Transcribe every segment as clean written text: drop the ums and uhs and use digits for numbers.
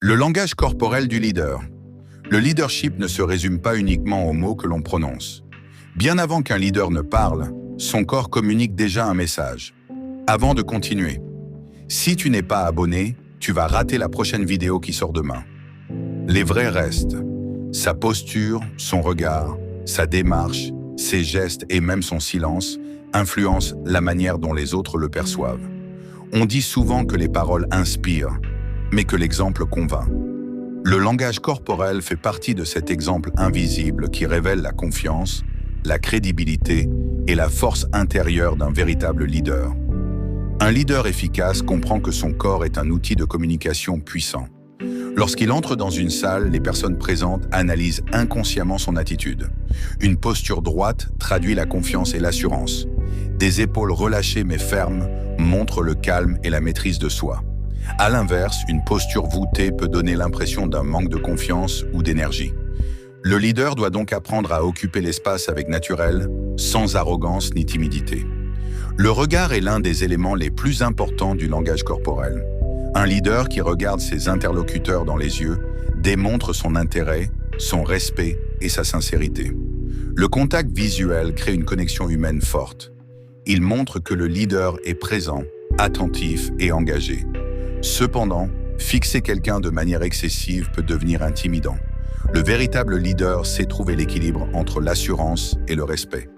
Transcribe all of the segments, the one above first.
Le langage corporel du leader. Le leadership ne se résume pas uniquement aux mots que l'on prononce. Bien avant qu'un leader ne parle, son corps communique déjà un message. Avant de continuer, si tu n'es pas abonné, tu vas rater la prochaine vidéo qui sort demain. Les vrais restent. Sa posture, son regard, sa démarche, ses gestes et même son silence influencent la manière dont les autres le perçoivent. On dit souvent que les paroles inspirent, mais que l'exemple convainc. Le langage corporel fait partie de cet exemple invisible qui révèle la confiance, la crédibilité et la force intérieure d'un véritable leader. Un leader efficace comprend que son corps est un outil de communication puissant. Lorsqu'il entre dans une salle, les personnes présentes analysent inconsciemment son attitude. Une posture droite traduit la confiance et l'assurance. Des épaules relâchées mais fermes montrent le calme et la maîtrise de soi. À l'inverse, une posture voûtée peut donner l'impression d'un manque de confiance ou d'énergie. Le leader doit donc apprendre à occuper l'espace avec naturel, sans arrogance ni timidité. Le regard est l'un des éléments les plus importants du langage corporel. Un leader qui regarde ses interlocuteurs dans les yeux démontre son intérêt, son respect et sa sincérité. Le contact visuel crée une connexion humaine forte. Il montre que le leader est présent, attentif et engagé. Cependant, fixer quelqu'un de manière excessive peut devenir intimidant. Le véritable leader sait trouver l'équilibre entre l'assurance et le respect.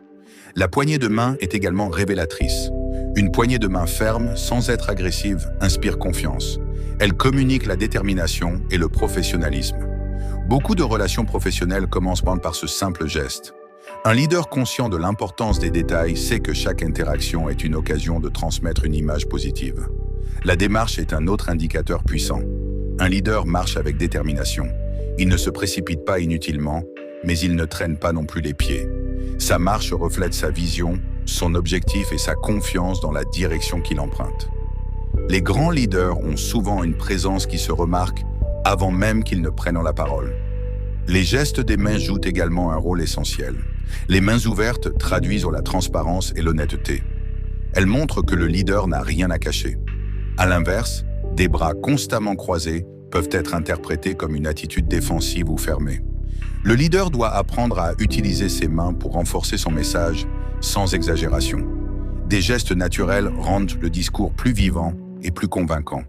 La poignée de main est également révélatrice. Une poignée de main ferme, sans être agressive, inspire confiance. Elle communique la détermination et le professionnalisme. Beaucoup de relations professionnelles commencent par ce simple geste. Un leader conscient de l'importance des détails sait que chaque interaction est une occasion de transmettre une image positive. La démarche est un autre indicateur puissant. Un leader marche avec détermination. Il ne se précipite pas inutilement, mais il ne traîne pas non plus les pieds. Sa marche reflète sa vision, son objectif et sa confiance dans la direction qu'il emprunte. Les grands leaders ont souvent une présence qui se remarque avant même qu'ils ne prennent la parole. Les gestes des mains jouent également un rôle essentiel. Les mains ouvertes traduisent la transparence et l'honnêteté. Elles montrent que le leader n'a rien à cacher. À l'inverse, des bras constamment croisés peuvent être interprétés comme une attitude défensive ou fermée. Le leader doit apprendre à utiliser ses mains pour renforcer son message sans exagération. Des gestes naturels rendent le discours plus vivant et plus convaincant.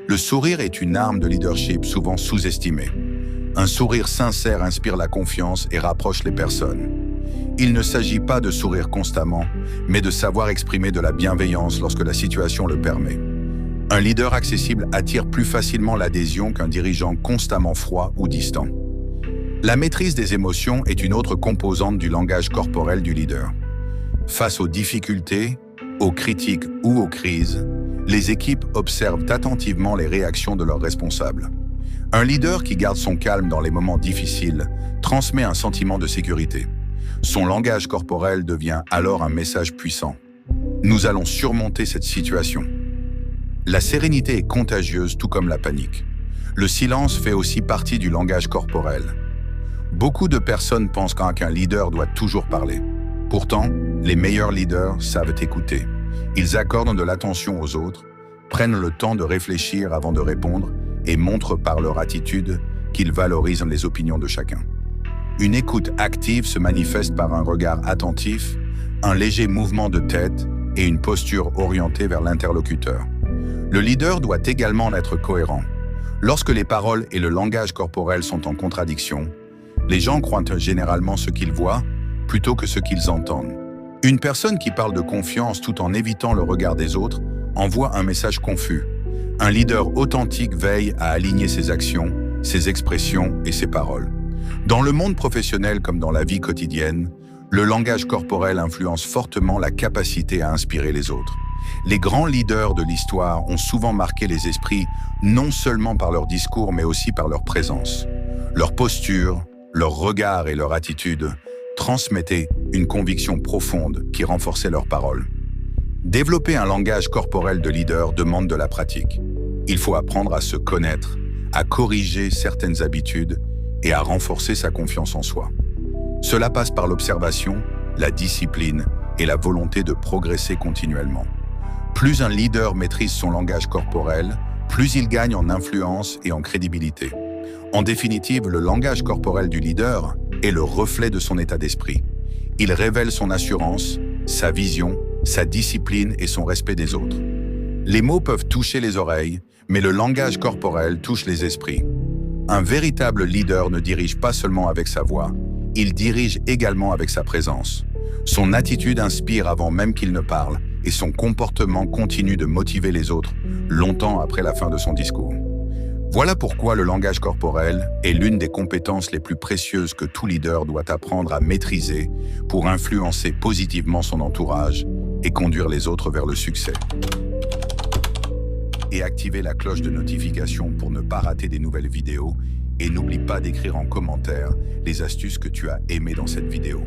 Le sourire est une arme de leadership souvent sous-estimée. Un sourire sincère inspire la confiance et rapproche les personnes. Il ne s'agit pas de sourire constamment, mais de savoir exprimer de la bienveillance lorsque la situation le permet. Un leader accessible attire plus facilement l'adhésion qu'un dirigeant constamment froid ou distant. La maîtrise des émotions est une autre composante du langage corporel du leader. Face aux difficultés, aux critiques ou aux crises, les équipes observent attentivement les réactions de leurs responsables. Un leader qui garde son calme dans les moments difficiles transmet un sentiment de sécurité. Son langage corporel devient alors un message puissant. Nous allons surmonter cette situation. La sérénité est contagieuse tout comme la panique. Le silence fait aussi partie du langage corporel. Beaucoup de personnes pensent qu'un leader doit toujours parler. Pourtant, les meilleurs leaders savent écouter. Ils accordent de l'attention aux autres, prennent le temps de réfléchir avant de répondre et montrent par leur attitude qu'ils valorisent les opinions de chacun. Une écoute active se manifeste par un regard attentif, un léger mouvement de tête et une posture orientée vers l'interlocuteur. Le leader doit également être cohérent. Lorsque les paroles et le langage corporel sont en contradiction, les gens croient généralement ce qu'ils voient plutôt que ce qu'ils entendent. Une personne qui parle de confiance tout en évitant le regard des autres envoie un message confus. Un leader authentique veille à aligner ses actions, ses expressions et ses paroles. Dans le monde professionnel comme dans la vie quotidienne, le langage corporel influence fortement la capacité à inspirer les autres. Les grands leaders de l'histoire ont souvent marqué les esprits non seulement par leur discours mais aussi par leur présence. Leur posture, leur regard et leur attitude transmettaient une conviction profonde qui renforçait leurs paroles. Développer un langage corporel de leader demande de la pratique. Il faut apprendre à se connaître, à corriger certaines habitudes et à renforcer sa confiance en soi. Cela passe par l'observation, la discipline et la volonté de progresser continuellement. Plus un leader maîtrise son langage corporel, plus il gagne en influence et en crédibilité. En définitive, le langage corporel du leader est le reflet de son état d'esprit. Il révèle son assurance, sa vision, sa discipline et son respect des autres. Les mots peuvent toucher les oreilles, mais le langage corporel touche les esprits. Un véritable leader ne dirige pas seulement avec sa voix, il dirige également avec sa présence. Son attitude inspire avant même qu'il ne parle et son comportement continue de motiver les autres longtemps après la fin de son discours. Voilà pourquoi le langage corporel est l'une des compétences les plus précieuses que tout leader doit apprendre à maîtriser pour influencer positivement son entourage et conduire les autres vers le succès. Et activez la cloche de notification pour ne pas rater des nouvelles vidéos et n'oublie pas d'écrire en commentaire les astuces que tu as aimées dans cette vidéo.